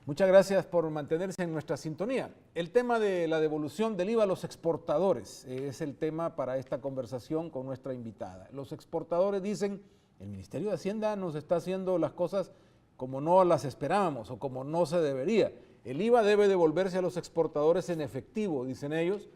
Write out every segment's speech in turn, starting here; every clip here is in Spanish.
Muchas gracias por mantenerse en nuestra sintonía. El tema de la devolución del IVA a los exportadores es el tema para esta conversación con nuestra invitada. Los exportadores dicen, el Ministerio de Hacienda nos está haciendo las cosas como no las esperábamos o como no se debería. El IVA debe devolverse a los exportadores en efectivo, dicen ellos.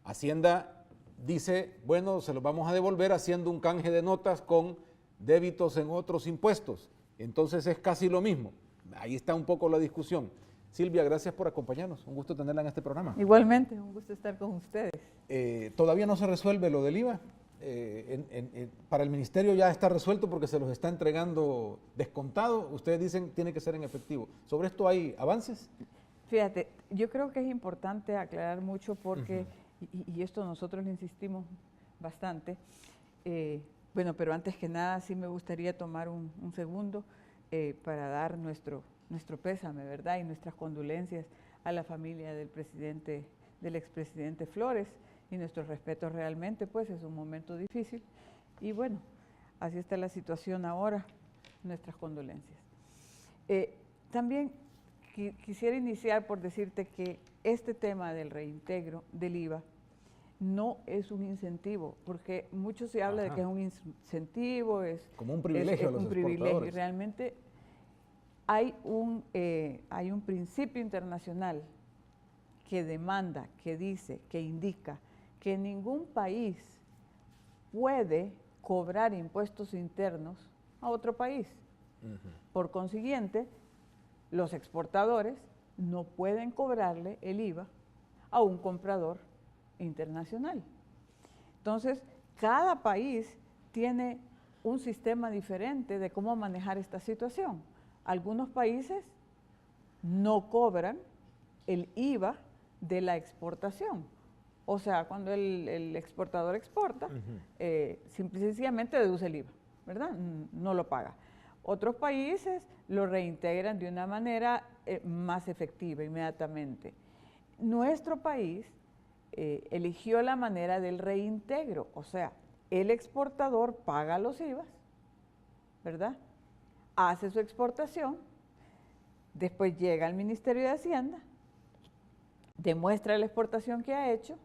Hacienda dice, bueno, se los vamos a devolver haciendo un canje de notas con débitos en otros impuestos. Entonces es casi lo mismo. Ahí está un poco la discusión. Silvia, gracias por acompañarnos. Un gusto tenerla en este programa. Igualmente, un gusto estar con ustedes. ¿Todavía no se resuelve lo del IVA? Para el ministerio ya está resuelto porque se los está entregando descontado. Ustedes dicen tiene que ser en efectivo. ¿Sobre esto hay avances? Fíjate, yo creo que es importante aclarar mucho porque, y esto nosotros le insistimos bastante, bueno, pero antes que nada sí me gustaría tomar un segundo para dar nuestro pésame, ¿verdad? Y nuestras condolencias a la familia del expresidente Flores y nuestro respeto realmente, pues es un momento difícil. Y bueno, así está la situación ahora, nuestras condolencias. También quisiera iniciar por decirte que este tema del reintegro del IVA no es un incentivo, porque mucho se habla de que es un incentivo, es como un privilegio a los exportadores. Y realmente hay un principio internacional que demanda, que dice, que indica que ningún país puede cobrar impuestos internos a otro país. Por consiguiente, los exportadores no pueden cobrarle el IVA a un comprador internacional. Entonces, cada país tiene un sistema diferente de cómo manejar esta situación. Algunos países no cobran el IVA de la exportación. O sea, cuando el exportador exporta, simple y sencillamente deduce el IVA, ¿verdad? No lo paga. Otros países lo reintegran de una manera más efectiva, inmediatamente. Nuestro país eligió la manera del reintegro, o sea, el exportador paga los IVAs, ¿verdad? Hace su exportación, después llega al Ministerio de Hacienda, demuestra la exportación que ha hecho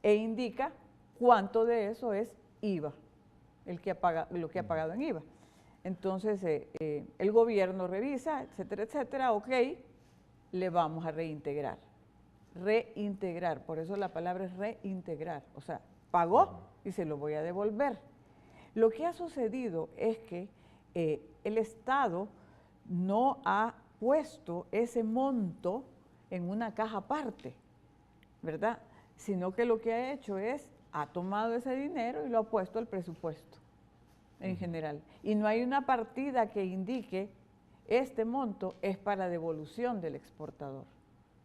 e indica cuánto de eso es IVA, lo que ha pagado en IVA. Entonces, el gobierno revisa, etcétera, ok, le vamos a reintegrar. Reintegrar, por eso la palabra es reintegrar, o sea, pagó y se lo voy a devolver. Lo que ha sucedido es que el Estado no ha puesto ese monto en una caja aparte, ¿verdad? Sino que lo que ha hecho es, ha tomado ese dinero y lo ha puesto al presupuesto en general. Y no hay una partida que indique, este monto es para devolución del exportador.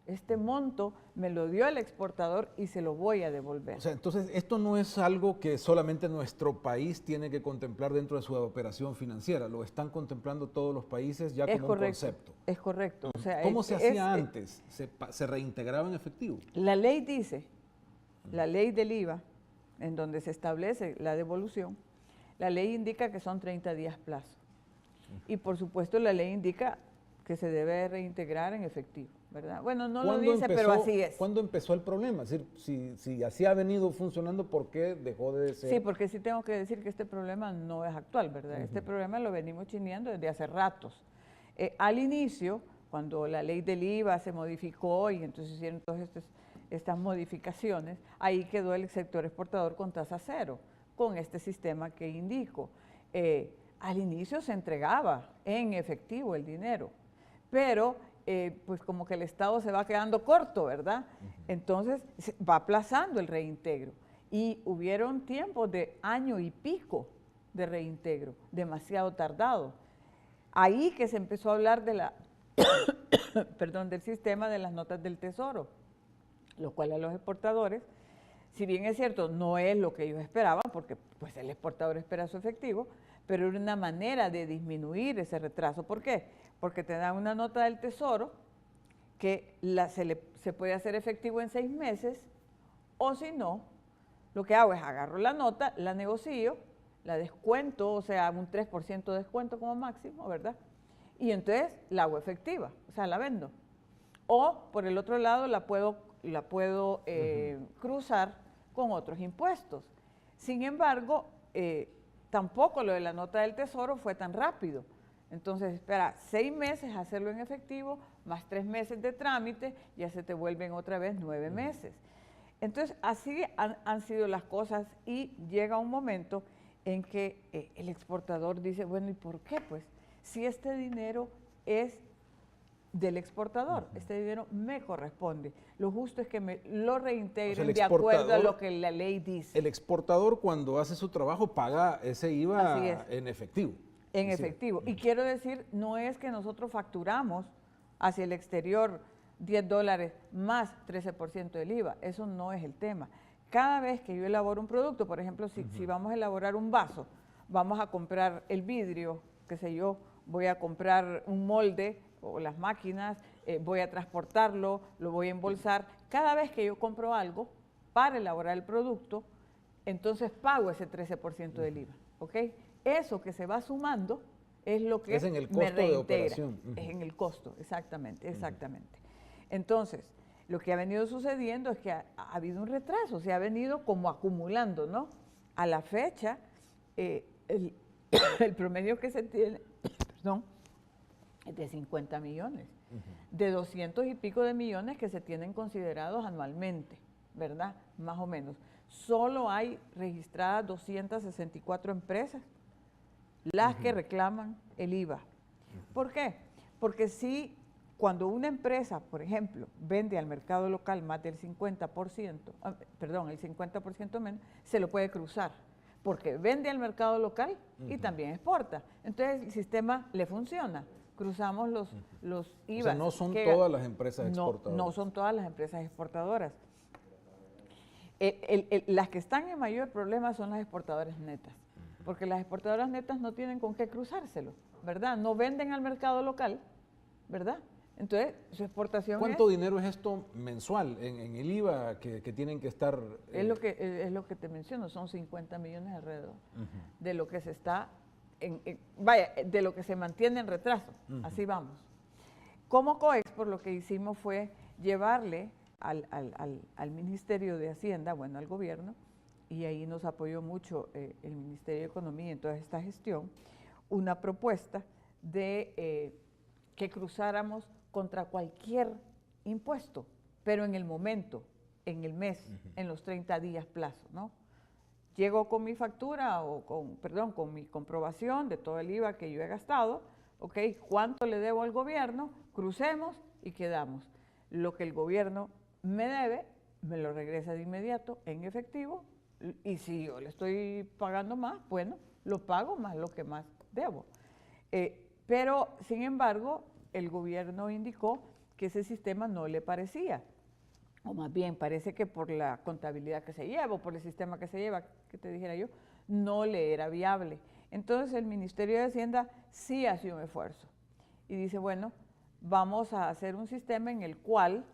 Este monto me lo dio el exportador y se lo voy a devolver. O sea, entonces esto no es algo que solamente nuestro país tiene que contemplar dentro de su operación financiera, lo están contemplando todos los países ya como un concepto. Es correcto. O sea, ¿Cómo se hacía antes? ¿Se reintegraba en efectivo? La ley dice, la ley del IVA, en donde se establece la devolución, la ley indica que son 30 días plazo. Y por supuesto la ley indica que se debe reintegrar en efectivo, ¿verdad? Bueno, no lo dice, pero así es. ¿Cuándo empezó el problema? Es decir, si así ha venido funcionando, ¿por qué dejó de ser? Sí, porque sí tengo que decir que este problema no es actual, ¿verdad? Este problema lo venimos chineando desde hace ratos. Al inicio, cuando la ley del IVA se modificó y entonces hicieron todas estas modificaciones, ahí quedó el sector exportador con tasa cero, con este sistema que indico. Al inicio se entregaba en efectivo el dinero, pero pues como que el Estado se va quedando corto, ¿verdad? Entonces va aplazando el reintegro y hubieron tiempos de año y pico de reintegro, demasiado tardado. Ahí que se empezó a hablar de del sistema de las notas del Tesoro, lo cual a los exportadores, si bien es cierto, no es lo que ellos esperaban, porque pues el exportador espera su efectivo, pero era una manera de disminuir ese retraso. ¿Por qué? Porque te dan una nota del Tesoro que se puede hacer efectivo en 6 meses, o si no, lo que hago es agarro la nota, la negocio, la descuento, o sea, un 3% de descuento como máximo, ¿verdad? y entonces la hago efectiva, o sea, la vendo. O por el otro lado la puedo cruzar con otros impuestos. Sin embargo, tampoco lo de la nota del Tesoro fue tan rápido. Entonces, espera 6 meses hacerlo en efectivo, más 3 meses de trámite, ya se te vuelven otra vez 9 meses. Entonces, así han sido las cosas y llega un momento en que el exportador dice, bueno, ¿y por qué? Pues, si este dinero es del exportador, este dinero me corresponde. Lo justo es que me lo reintegren de acuerdo a lo que la ley dice. El exportador, cuando hace su trabajo, paga ese IVA en efectivo. En efectivo. Y quiero decir, no es que nosotros facturamos hacia el exterior $10 más 13% del IVA. Eso no es el tema. Cada vez que yo elaboro un producto, por ejemplo, si vamos a elaborar un vaso, vamos a comprar el vidrio, qué sé yo, voy a comprar un molde o las máquinas, voy a transportarlo, lo voy a embolsar. Cada vez que yo compro algo para elaborar el producto, entonces pago ese 13% del IVA, ¿ok? Eso que se va sumando es lo que es en el costo de operación. Es en el costo, exactamente, exactamente. Entonces, lo que ha venido sucediendo es que ha habido un retraso, se ha venido como acumulando, ¿no? A la fecha, el promedio que se tiene, perdón, es de 50 millones, de 200 y pico de millones que se tienen considerados anualmente, ¿verdad? Más o menos. Solo hay registradas 264 empresas las que reclaman el IVA. ¿Por qué? Porque si cuando una empresa, por ejemplo, vende al mercado local más del 50%, perdón, el 50% menos, se lo puede cruzar, porque vende al mercado local y también exporta. Entonces el sistema le funciona. Cruzamos los IVA. O sea, no son todas las empresas exportadoras. No son todas las empresas exportadoras. Las que están en mayor problema son las exportadoras netas, porque las exportadoras netas no tienen con qué cruzárselo, ¿verdad? No venden al mercado local, ¿verdad? Entonces, su exportación ¿Cuánto dinero es esto mensual en el IVA que tienen que estar? Es lo que te menciono, son 50 millones alrededor de lo que se está, de lo que se mantiene en retraso, así vamos. Como COEXPOR lo que hicimos fue llevarle al Ministerio de Hacienda, bueno, al gobierno, y ahí nos apoyó mucho el Ministerio de Economía en toda esta gestión, una propuesta de que cruzáramos contra cualquier impuesto, pero en el momento, en el mes, en los 30 días plazo, ¿no? Llego con mi factura o con mi comprobación de todo el IVA que yo he gastado, ¿ok? ¿Cuánto le debo al gobierno? Crucemos y quedamos. Lo que el gobierno me debe, me lo regresa de inmediato en efectivo, y si yo le estoy pagando más, bueno, lo pago más lo que más debo. Pero, sin embargo, el gobierno indicó que ese sistema no le parecía, o más bien parece que por la contabilidad que se lleva, o por el sistema que se lleva, que te dijera yo, no le era viable. Entonces el Ministerio de Hacienda sí hace un esfuerzo y dice, bueno, vamos a hacer un sistema en el cual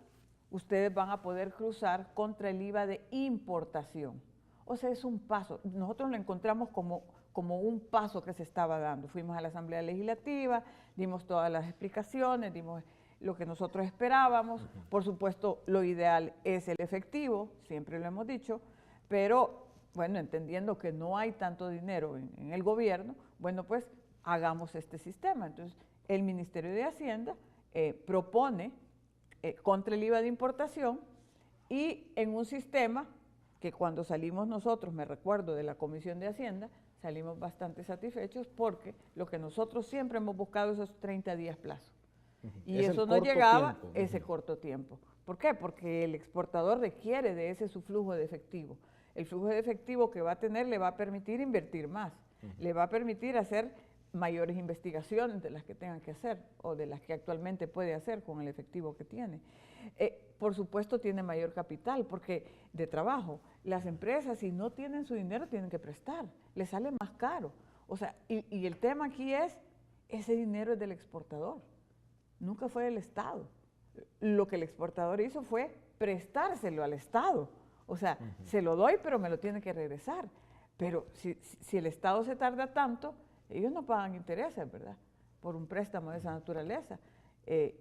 ustedes van a poder cruzar contra el IVA de importación. O sea, es un paso. Nosotros lo encontramos como un paso que se estaba dando. Fuimos a la Asamblea Legislativa, dimos todas las explicaciones, dimos lo que nosotros esperábamos. Por supuesto, lo ideal es el efectivo, siempre lo hemos dicho, pero bueno, entendiendo que no hay tanto dinero en el gobierno, bueno, pues hagamos este sistema. Entonces, el Ministerio de Hacienda propone contra el IVA de importación y en un sistema que cuando salimos nosotros, me recuerdo de la Comisión de Hacienda, salimos bastante satisfechos porque lo que nosotros siempre hemos buscado es esos 30 días plazo. Y eso no llegaba ese corto tiempo. ¿Por qué? Porque el exportador requiere de ese su flujo de efectivo. El flujo de efectivo que va a tener le va a permitir invertir más, le va a permitir hacer mayores investigaciones de las que tengan que hacer o de las que actualmente puede hacer con el efectivo que tiene. Por supuesto tiene mayor capital porque de trabajo. Las empresas si no tienen su dinero tienen que prestar, les sale más caro. O sea, y el tema aquí es, ese dinero es del exportador, nunca fue del Estado. Lo que el exportador hizo fue prestárselo al Estado. O sea, se lo doy pero me lo tiene que regresar. Pero si el Estado se tarda tanto, ellos no pagan intereses, ¿verdad? por un préstamo de esa naturaleza.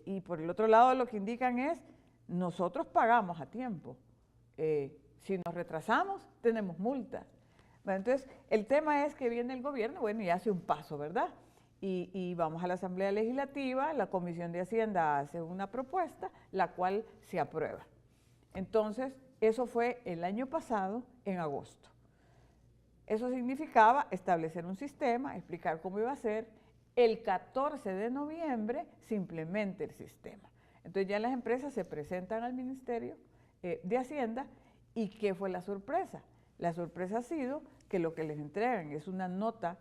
Y por el otro lado lo que indican es, nosotros pagamos a tiempo. Si nos retrasamos, tenemos multa. Bueno, entonces, el tema es que viene el gobierno, bueno, y hace un paso, ¿verdad? Y vamos a la Asamblea Legislativa, la Comisión de Hacienda hace una propuesta, la cual se aprueba. Entonces, eso fue el año pasado, en agosto. Eso significaba establecer un sistema, explicar cómo iba a ser. El 14 de noviembre se implementa el sistema. Entonces ya las empresas se presentan al Ministerio de Hacienda. ¿Y qué fue la sorpresa? La sorpresa ha sido que lo que les entregan es una nota,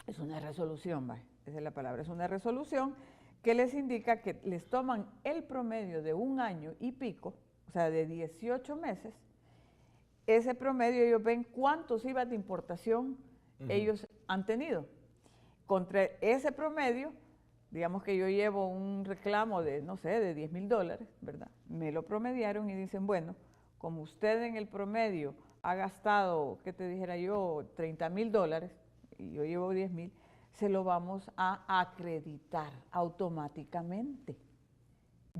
es una resolución, esa es la palabra, es una resolución que les indica que les toman el promedio de un año y pico, o sea, de 18 meses. Ese promedio ellos ven cuántos IVA de importación ellos han tenido. Contra ese promedio, digamos que yo llevo un reclamo de, no sé, de $10,000, ¿verdad? Me lo promediaron y dicen, bueno, como usted en el promedio ha gastado, ¿qué te dijera yo? $30,000 y yo llevo 10,000, se lo vamos a acreditar automáticamente.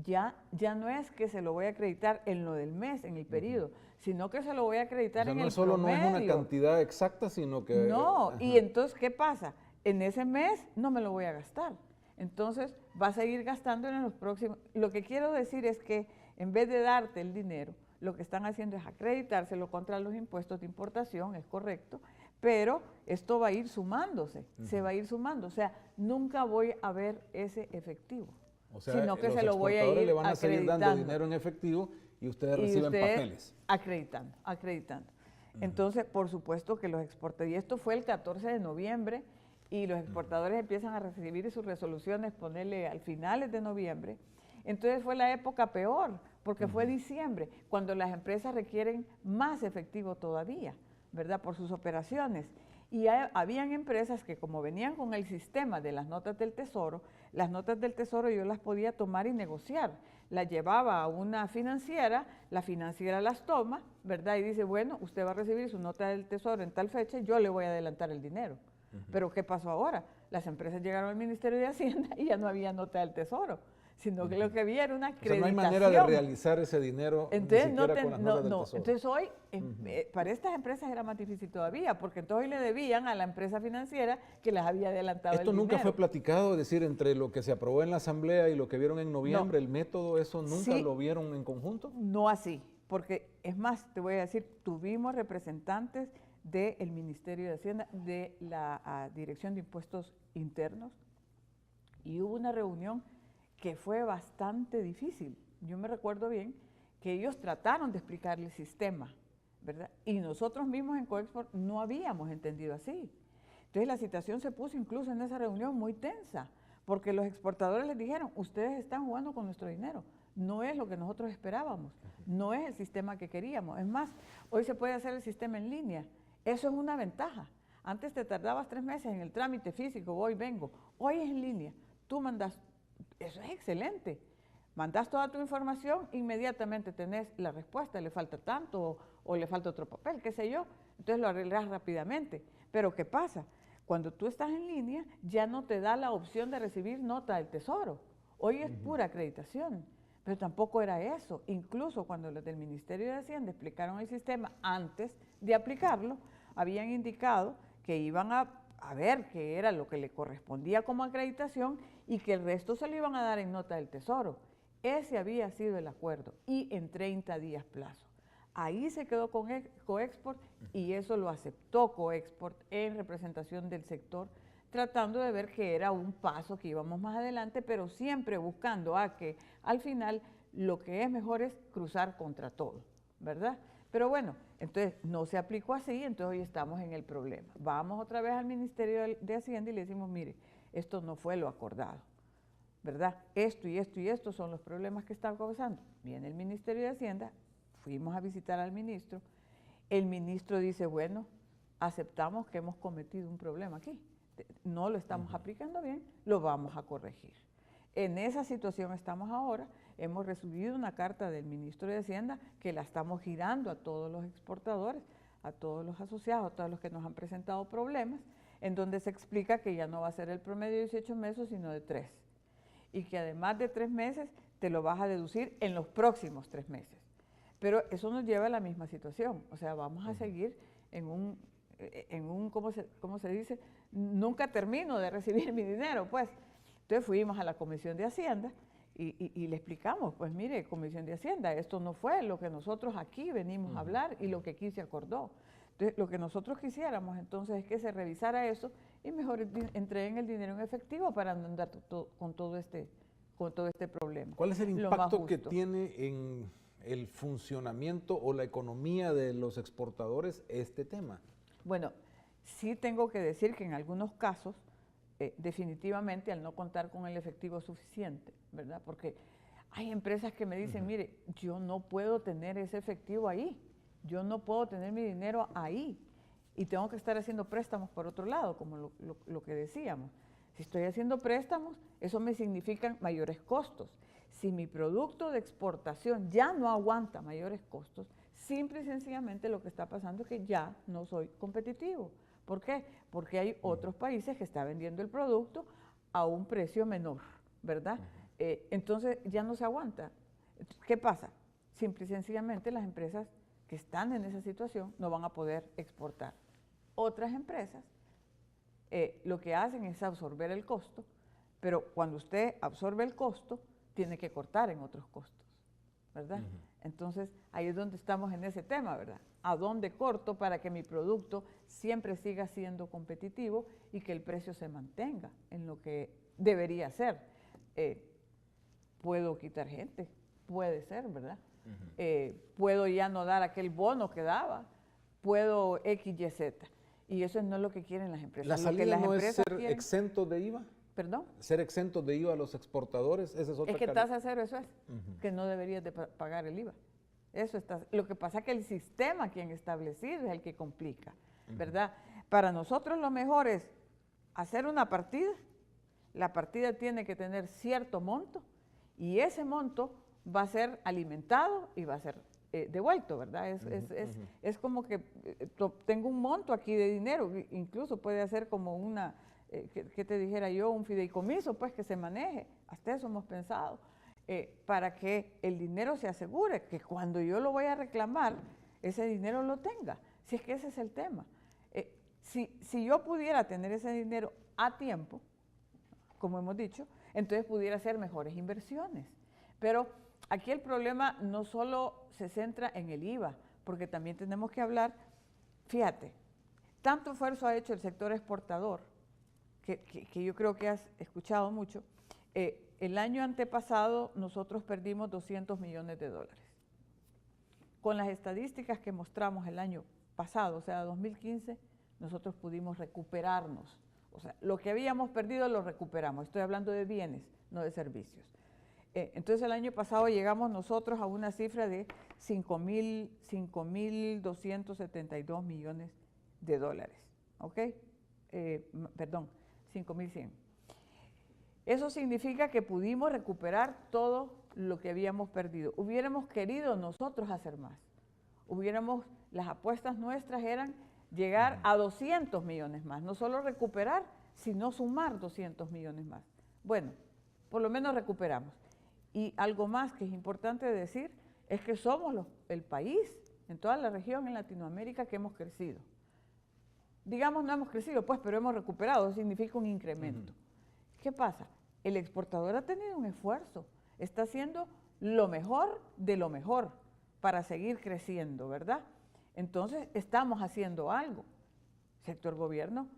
Ya no es que se lo voy a acreditar en lo del mes, en el periodo, sino que se lo voy a acreditar en el promedio. No es una cantidad exacta, sino que... No, y entonces, ¿qué pasa? En ese mes no me lo voy a gastar. Entonces, va a seguir gastando en los próximos. Lo que quiero decir es que en vez de darte el dinero, lo que están haciendo es acreditárselo contra los impuestos de importación, es correcto, pero esto va a ir sumándose, se va a ir sumando. O sea, nunca voy a ver ese efectivo. O sea, sino que los se lo voy a ir le van a seguir dando dinero en efectivo y ustedes reciben papeles. Acreditando. Entonces, por supuesto que los exportadores, y esto fue el 14 de noviembre, y los exportadores empiezan a recibir sus resoluciones, ponerle al finales de noviembre. Entonces fue la época peor, porque fue diciembre, cuando las empresas requieren más efectivo todavía, ¿verdad? Por sus operaciones. Y habían empresas que, como venían con el sistema de las notas del Tesoro, las notas del Tesoro yo las podía tomar y negociar. Las llevaba a una financiera, la financiera las toma, ¿verdad? Y dice, bueno, usted va a recibir su nota del Tesoro en tal fecha, yo le voy a adelantar el dinero. Pero ¿qué pasó ahora? Las empresas llegaron al Ministerio de Hacienda y ya no había nota del Tesoro, sino que lo que había era una acreditación. O sea, no hay manera de realizar ese dinero. Entonces, ni siquiera con las notas del Tesoro. Entonces hoy, para estas empresas era más difícil todavía, porque entonces hoy le debían a la empresa financiera que les había adelantado el dinero. ¿Esto nunca fue platicado? Es decir, entre lo que se aprobó en la Asamblea y lo que vieron en noviembre, el método, ¿eso nunca lo vieron en conjunto? No así, porque es más, te voy a decir, tuvimos representantes del Ministerio de Hacienda, de la Dirección de Impuestos Internos, y hubo una reunión que fue bastante difícil. Yo me recuerdo bien que ellos trataron de explicar el sistema, ¿verdad? Y nosotros mismos en Coexport no habíamos entendido así. Entonces la situación se puso incluso en esa reunión muy tensa, porque los exportadores les dijeron, ustedes están jugando con nuestro dinero, no es lo que nosotros esperábamos, no es el sistema que queríamos. Es más, hoy se puede hacer el sistema en línea, eso es una ventaja. Antes te tardabas 3 meses en el trámite físico, voy, vengo, hoy es en línea, tú mandas. Eso es excelente. Mandas toda tu información, inmediatamente tenés la respuesta, le falta tanto o le falta otro papel, qué sé yo. Entonces lo arreglas rápidamente. Pero ¿qué pasa? Cuando tú estás en línea, ya no te da la opción de recibir nota del Tesoro. Hoy es pura acreditación, pero tampoco era eso. Incluso cuando los del Ministerio de Hacienda explicaron el sistema antes de aplicarlo, habían indicado que iban a ver qué era lo que le correspondía como acreditación y que el resto se lo iban a dar en nota del Tesoro. Ese había sido el acuerdo y en 30 días plazo. Ahí se quedó con Coexport y eso lo aceptó Coexport en representación del sector, tratando de ver que era un paso que íbamos más adelante, pero siempre buscando a que al final lo que es mejor es cruzar contra todo, ¿verdad? Pero bueno, entonces no se aplicó así, entonces hoy estamos en el problema. Vamos otra vez al Ministerio de Hacienda y le decimos, mire, esto no fue lo acordado, ¿verdad? Esto y esto y esto son los problemas que están causando. Viene el Ministerio de Hacienda, fuimos a visitar al ministro, el ministro dice, bueno, aceptamos que hemos cometido un problema aquí, no lo estamos aplicando bien, lo vamos a corregir. En esa situación estamos ahora. Hemos recibido una carta del ministro de Hacienda que la estamos girando a todos los exportadores, a todos los asociados, a todos los que nos han presentado problemas. en donde se explica que ya no va a ser el promedio de 18 meses, sino de 3. Y que además de 3 meses, te lo vas a deducir en los próximos 3 meses. Pero eso nos lleva a la misma situación. O sea, vamos a seguir en un ¿cómo se dice? Nunca termino de recibir mi dinero, pues. Entonces fuimos a la Comisión de Hacienda y le explicamos, pues mire, Comisión de Hacienda, esto no fue lo que nosotros aquí venimos a hablar y lo que aquí se acordó. Entonces, lo que nosotros quisiéramos entonces es que se revisara eso y mejor entreguen el dinero en efectivo para no andar con todo este problema. ¿Cuál es el impacto que tiene en el funcionamiento o la economía de los exportadores este tema? Bueno, sí tengo que decir que en algunos casos, definitivamente al no contar con el efectivo suficiente, ¿verdad? Porque hay empresas que me dicen, mire, yo no puedo tener ese efectivo ahí, yo no puedo tener mi dinero ahí y tengo que estar haciendo préstamos por otro lado, como lo que decíamos. Si estoy haciendo préstamos, eso me significa mayores costos. Si mi producto de exportación ya no aguanta mayores costos, simple y sencillamente lo que está pasando es que ya no soy competitivo. ¿Por qué? Porque hay otros países que están vendiendo el producto a un precio menor, ¿verdad? Entonces ya no se aguanta. ¿Qué pasa? Simple y sencillamente las empresas que están en esa situación no van a poder exportar. Otras empresas lo que hacen es absorber el costo, pero cuando usted absorbe el costo, tiene que cortar en otros costos, ¿verdad? Entonces, ahí es donde estamos en ese tema, ¿verdad? ¿A dónde corto para que mi producto siempre siga siendo competitivo y que el precio se mantenga en lo que debería ser? Puedo quitar gente, puede ser, ¿verdad? Puedo ya no dar aquel bono que daba, puedo X, Y, Z. Y eso no es lo que quieren las empresas. ¿La salida no es ser exento de IVA? ¿Perdón? ¿Ser exento de IVA a los exportadores? Esa es otra. Es que tasa cero eso es, que no deberías de pagar el IVA. Eso está. Lo que pasa es que el sistema quien establecido es el que complica, ¿verdad? Para nosotros lo mejor es hacer una partida. La partida tiene que tener cierto monto y ese monto va a ser alimentado y va a ser devuelto, ¿verdad? Es como que tengo un monto aquí de dinero, incluso puede ser como una, que te dijera yo, un fideicomiso, pues que se maneje, hasta eso hemos pensado, para que el dinero se asegure, que cuando yo lo voy a reclamar, ese dinero lo tenga, si es que ese es el tema. Si yo pudiera tener ese dinero a tiempo, como hemos dicho, entonces pudiera hacer mejores inversiones, pero aquí el problema no solo se centra en el IVA, porque también tenemos que hablar, fíjate, tanto esfuerzo ha hecho el sector exportador, que yo creo que has escuchado mucho. El año antepasado nosotros perdimos 200 millones de dólares. Con las estadísticas que mostramos el año pasado, o sea, 2015, nosotros pudimos recuperarnos. O sea, lo que habíamos perdido lo recuperamos. Estoy hablando de bienes, no de servicios. Entonces el año pasado llegamos nosotros a una cifra de 5.272 millones de dólares, ¿ok? Perdón, 5.100. Eso significa que pudimos recuperar todo lo que habíamos perdido. Hubiéramos querido nosotros hacer más. Las apuestas nuestras eran llegar a 200 millones más, no solo recuperar, sino sumar 200 millones más. Bueno, por lo menos recuperamos. Y algo más que es importante decir es que somos el país en toda la región, en Latinoamérica, que hemos crecido. Digamos, no hemos crecido, pues, pero hemos recuperado, eso significa un incremento. ¿Qué pasa? El exportador ha tenido un esfuerzo, está haciendo lo mejor de lo mejor para seguir creciendo, ¿verdad? Entonces, estamos haciendo algo. El sector gobierno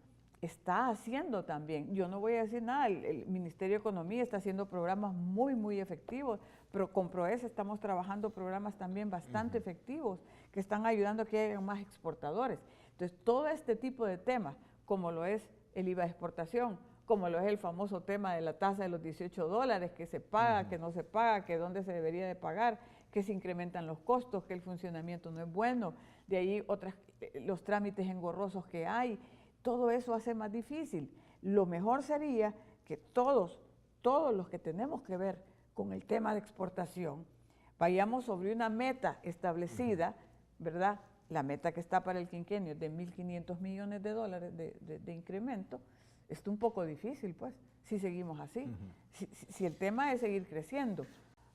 está haciendo también. Yo no voy a decir nada, el Ministerio de Economía está haciendo programas muy, muy efectivos, pero con PROES estamos trabajando programas también bastante efectivos que están ayudando a que haya más exportadores. Entonces, todo este tipo de temas, como lo es el IVA de exportación, como lo es el famoso tema de la tasa de los 18 dólares, que se paga, que no se paga, que dónde se debería de pagar, que se incrementan los costos, que el funcionamiento no es bueno, de ahí los trámites engorrosos que hay, todo eso hace más difícil. Lo mejor sería que todos los que tenemos que ver con el tema de exportación, vayamos sobre una meta establecida, ¿verdad? la meta que está para el quinquenio es de 1.500 millones de dólares de incremento, está un poco difícil, pues, si seguimos así. Si el tema es seguir creciendo,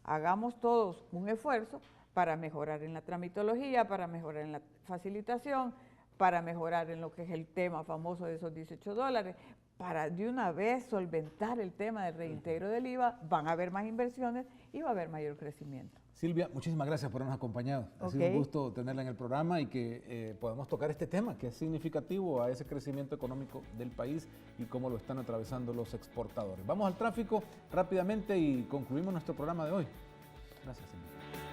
hagamos todos un esfuerzo para mejorar en la tramitología, para mejorar en la facilitación, para mejorar en lo que es el tema famoso de esos 18 dólares, para de una vez solventar el tema del reintegro del IVA, van a haber más inversiones y va a haber mayor crecimiento. Silvia, muchísimas gracias por habernos acompañado. Ha sido un gusto tenerla en el programa y que podamos tocar este tema que es significativo a ese crecimiento económico del país y cómo lo están atravesando los exportadores. Vamos al tráfico rápidamente y concluimos nuestro programa de hoy. Gracias, Silvia.